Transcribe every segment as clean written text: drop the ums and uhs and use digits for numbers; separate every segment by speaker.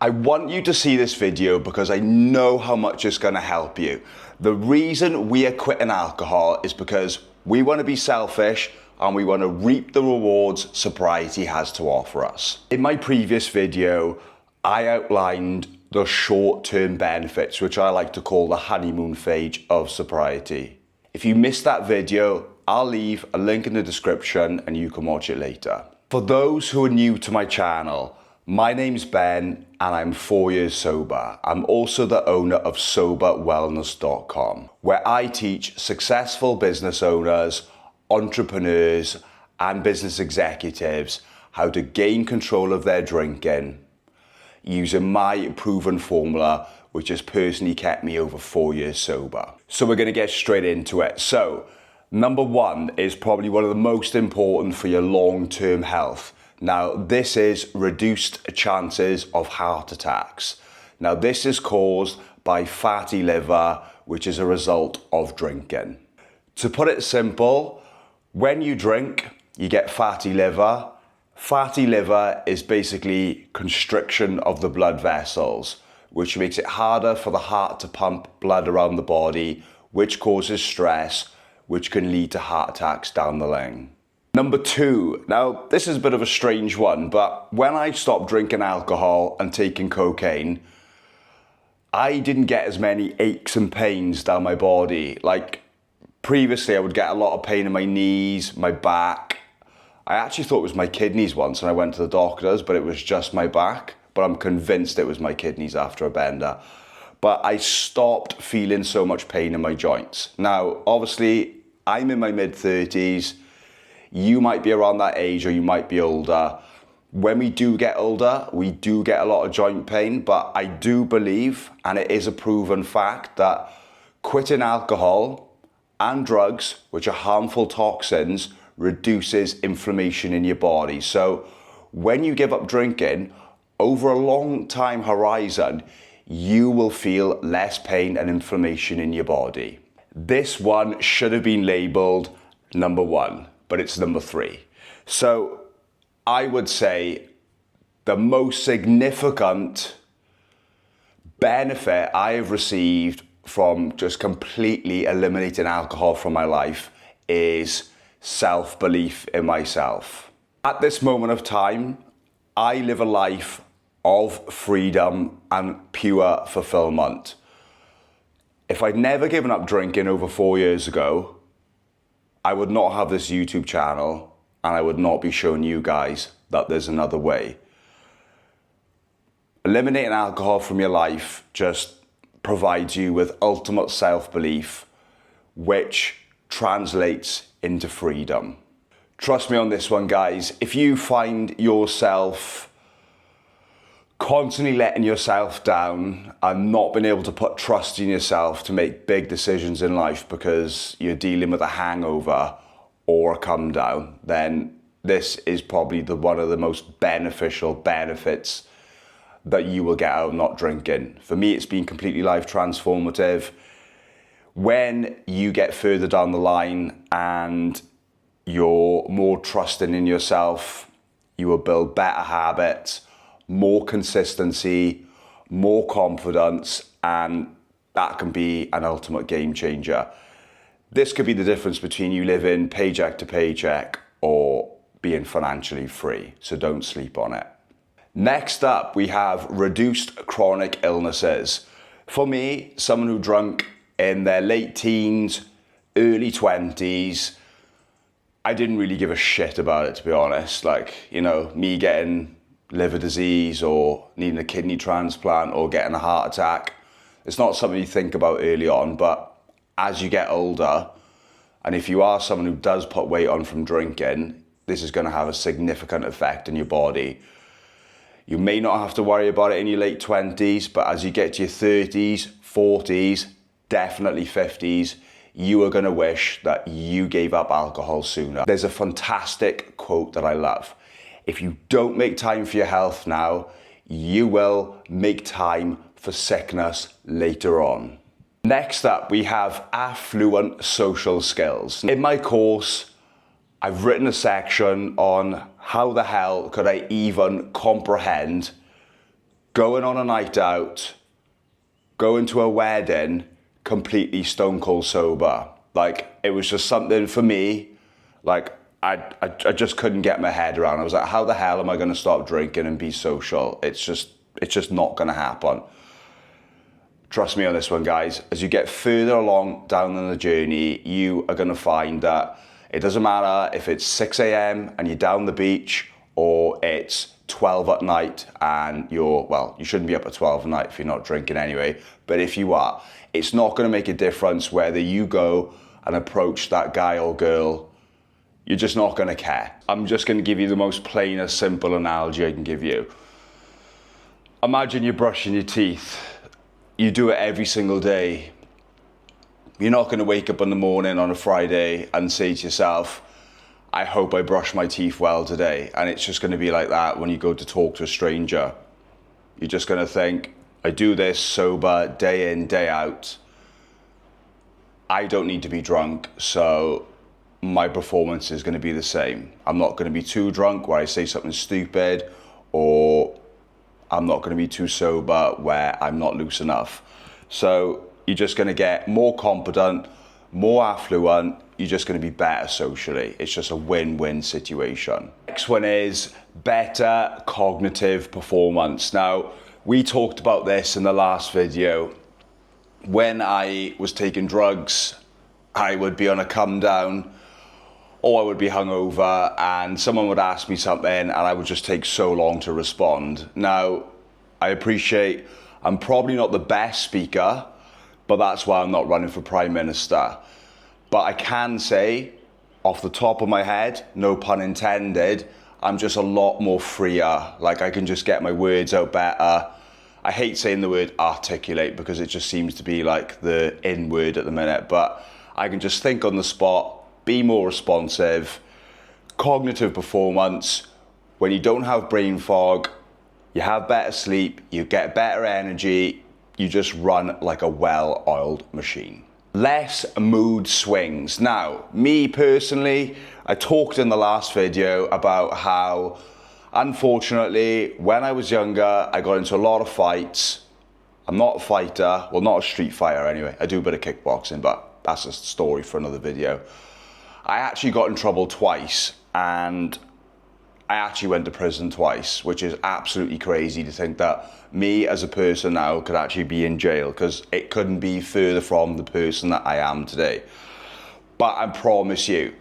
Speaker 1: I want you to see this video because I know how much it's going to help you. The reason we are quitting alcohol is because we want to be selfish and we want to reap the rewards sobriety has to offer us. In my previous video, I outlined the short-term benefits, which I like to call the honeymoon phase of sobriety. If you missed that video, I'll leave a link in the description and you can watch it later. For those who are new to my channel, my name's Ben and I'm 4 years sober. I'm also the owner of SoberWellness.com, where I teach successful business owners, entrepreneurs, and business executives how to gain control of their drinking using my proven formula, which has personally kept me over 4 years sober. So we're going to get straight into it. So, number one is probably one of the most important for your long-term health. Now, this is reduced chances of heart attacks. Now, this is caused by fatty liver, which is a result of drinking. To put it simple, when you drink, you get fatty liver. Fatty liver is basically constriction of the blood vessels, which makes it harder for the heart to pump blood around the body, which causes stress, which can lead to heart attacks down the line. Number two, now this is a bit of a strange one, but when I stopped drinking alcohol and taking cocaine, I didn't get as many aches and pains down my body. Like previously I would get a lot of pain in my knees, my back. I actually thought it was my kidneys once and I went to the doctors, but it was just my back. But I'm convinced it was my kidneys after a bender. But I stopped feeling so much pain in my joints. Now, obviously, I'm in my mid-30s. You might be around that age or you might be older. When we do get older, we do get a lot of joint pain, but I do believe, and it is a proven fact, that quitting alcohol and drugs, which are harmful toxins, reduces inflammation in your body. So when you give up drinking, over a long time horizon, you will feel less pain and inflammation in your body. This one should have been labeled number one, but it's number three. So I would say the most significant benefit I have received from just completely eliminating alcohol from my life is self-belief in myself. At this moment of time, I live a life of freedom and pure fulfillment. If I'd never given up drinking over 4 years ago, I would not have this YouTube channel and I would not be showing you guys that there's another way. Eliminating alcohol from your life just provides you with ultimate self-belief, which translates into freedom. Trust me on this one, guys. If you find yourself constantly letting yourself down and not being able to put trust in yourself to make big decisions in life because you're dealing with a hangover or a come down, then this is probably one of the most beneficial benefits that you will get out of not drinking. For me, it's been completely life transformative. When you get further down the line and you're more trusting in yourself, you will build better habits, more consistency, more confidence, and that can be an ultimate game changer. This could be the difference between you living paycheck to paycheck or being financially free, so don't sleep on it. Next up, we have reduced chronic illnesses. For me, someone who drank in their late teens, early 20s, I didn't really give a shit about it, to be honest. Like, you know, me getting liver disease or needing a kidney transplant or getting a heart attack. It's not something you think about early on, but as you get older, and if you are someone who does put weight on from drinking, this is going to have a significant effect in your body. You may not have to worry about it in your late 20s, but as you get to your 30s, 40s, definitely 50s, you are going to wish that you gave up alcohol sooner. There's a fantastic quote that I love. If you don't make time for your health now, you will make time for sickness later on. Next up, we have affluent social skills. In my course, I've written a section on how the hell could I even comprehend going on a night out, going to a wedding, completely stone cold sober. Like, it was just something for me, like, I just couldn't get my head around. I was like, how the hell am I going to stop drinking and be social? It's just not going to happen. Trust me on this one, guys. As you get further along down in the journey, you are going to find that it doesn't matter if it's 6 a.m. and you're down the beach, or it's 12 at night and you shouldn't be up at 12 at night if you're not drinking anyway. But if you are, it's not going to make a difference whether you go and approach that guy or girl. You're just not going to care. I'm just going to give you the most plainest, simple analogy I can give you. Imagine you're brushing your teeth. You do it every single day. You're not going to wake up in the morning on a Friday and say to yourself, I hope I brush my teeth well today. And it's just going to be like that when you go to talk to a stranger. You're just going to think, I do this sober day in, day out. I don't need to be drunk, so my performance is going to be the same. I'm not going to be too drunk where I say something stupid, or I'm not going to be too sober where I'm not loose enough. So you're just going to get more confident, more affluent. You're just going to be better socially. It's just a win-win situation. Next one is better cognitive performance. Now, we talked about this in the last video. When I was taking drugs, I would be on a come down, or I would be hungover, and someone would ask me something and I would just take so long to respond. Now, I appreciate I'm probably not the best speaker, but that's why I'm not running for Prime Minister. But I can say, off the top of my head, no pun intended, I'm just a lot more freer. Like, I can just get my words out better. I hate saying the word articulate because it just seems to be like the in word at the minute, but I can just think on the spot, be more responsive. Cognitive performance, when you don't have brain fog, you have better sleep, you get better energy, you just run like a well-oiled machine. Less mood swings. Now, me personally, I talked in the last video about how, unfortunately, when I was younger, I got into a lot of fights. I'm not a fighter, well, not a street fighter anyway. I do a bit of kickboxing, but that's a story for another video. I actually got in trouble twice, and I actually went to prison twice, which is absolutely crazy to think that me as a person now could actually be in jail, because it couldn't be further from the person that I am today. But I promise you,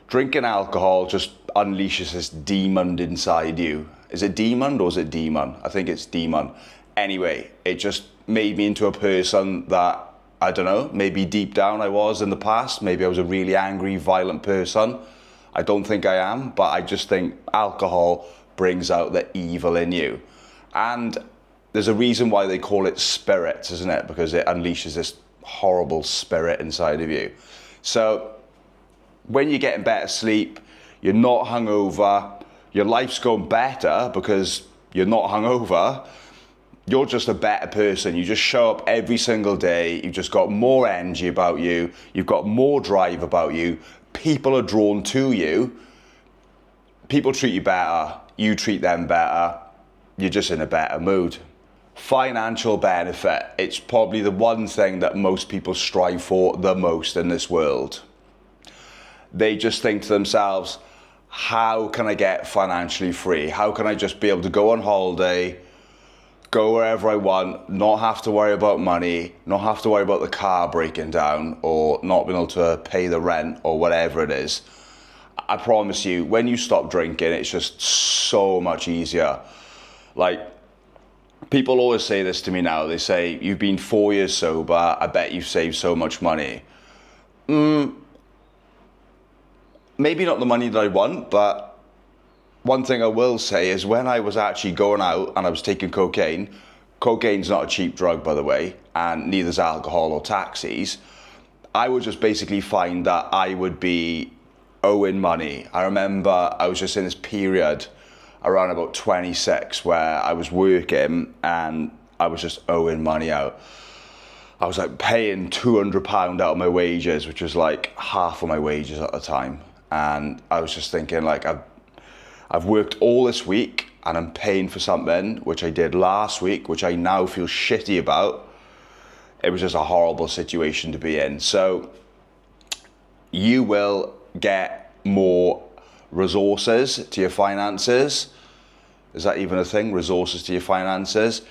Speaker 1: drinking alcohol just unleashes this demon inside you. Is it demon or is it demon? I think it's demon. Anyway, it just made me into a person that, I don't know, maybe deep down I was in the past. Maybe I was a really angry, violent person. I don't think I am, but I just think alcohol brings out the evil in you. And there's a reason why they call it spirits, isn't it? Because it unleashes this horrible spirit inside of you. So when you're getting better sleep, you're not hungover, your life's going better because you're not hungover, you're just a better person. You just show up every single day. You've just got more energy about you. You've got more drive about you. People are drawn to you. People treat you better. You treat them better. You're just in a better mood. Financial benefit. It's probably the one thing that most people strive for the most in this world. They just think to themselves, how can I get financially free? How can I just be able to go on holiday, go wherever I want, not have to worry about money, not have to worry about the car breaking down, or not being able to pay the rent, or whatever it is. I promise you, when you stop drinking, it's just so much easier. Like, people always say this to me now. They say, you've been 4 years sober, I bet you've saved so much money. Maybe not the money that I want, but one thing I will say is when I was actually going out and I was taking cocaine, cocaine's not a cheap drug, by the way, and neither's alcohol or taxis, I would just basically find that I would be owing money. I remember I was just in this period around about 26 where I was working and I was just owing money out. I was like paying £200 out of my wages, which was like half of my wages at the time. And I was just thinking, like, I've worked all this week, and I'm paying for something, which I did last week, which I now feel shitty about, it was just a horrible situation to be in. So you will get more resources to your finances. Is that even a thing? Resources to your finances?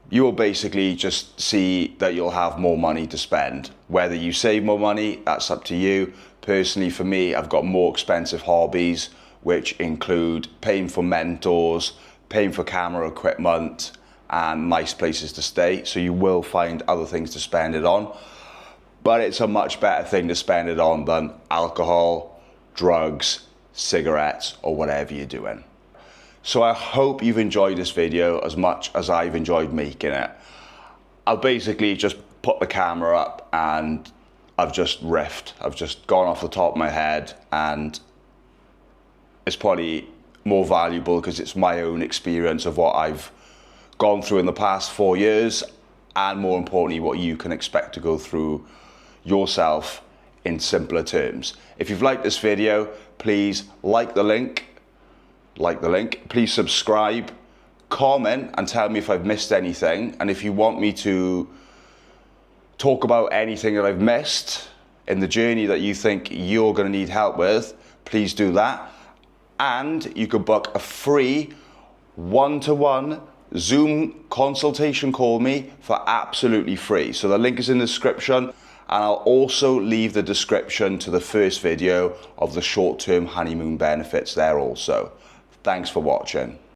Speaker 1: You will basically just see that you'll have more money to spend. Whether you save more money, that's up to you. Personally, for me, I've got more expensive hobbies, which include paying for mentors, paying for camera equipment, and nice places to stay. So you will find other things to spend it on. But it's a much better thing to spend it on than alcohol, drugs, cigarettes, or whatever you're doing. So I hope you've enjoyed this video as much as I've enjoyed making it. I've basically just put the camera up and I've just riffed. I've just gone off the top of my head, and it's probably more valuable because it's my own experience of what I've gone through in the past 4 years, and more importantly, what you can expect to go through yourself in simpler terms. If you've liked this video, please like the link, please subscribe, comment and tell me if I've missed anything, and if you want me to talk about anything that I've missed in the journey that you think you're going to need help with, please do that. And you could book a free one-to-one Zoom consultation call me for absolutely free. So the link is in the description, and I'll also leave the description to the first video of the short-term honeymoon benefits there also. Thanks for watching.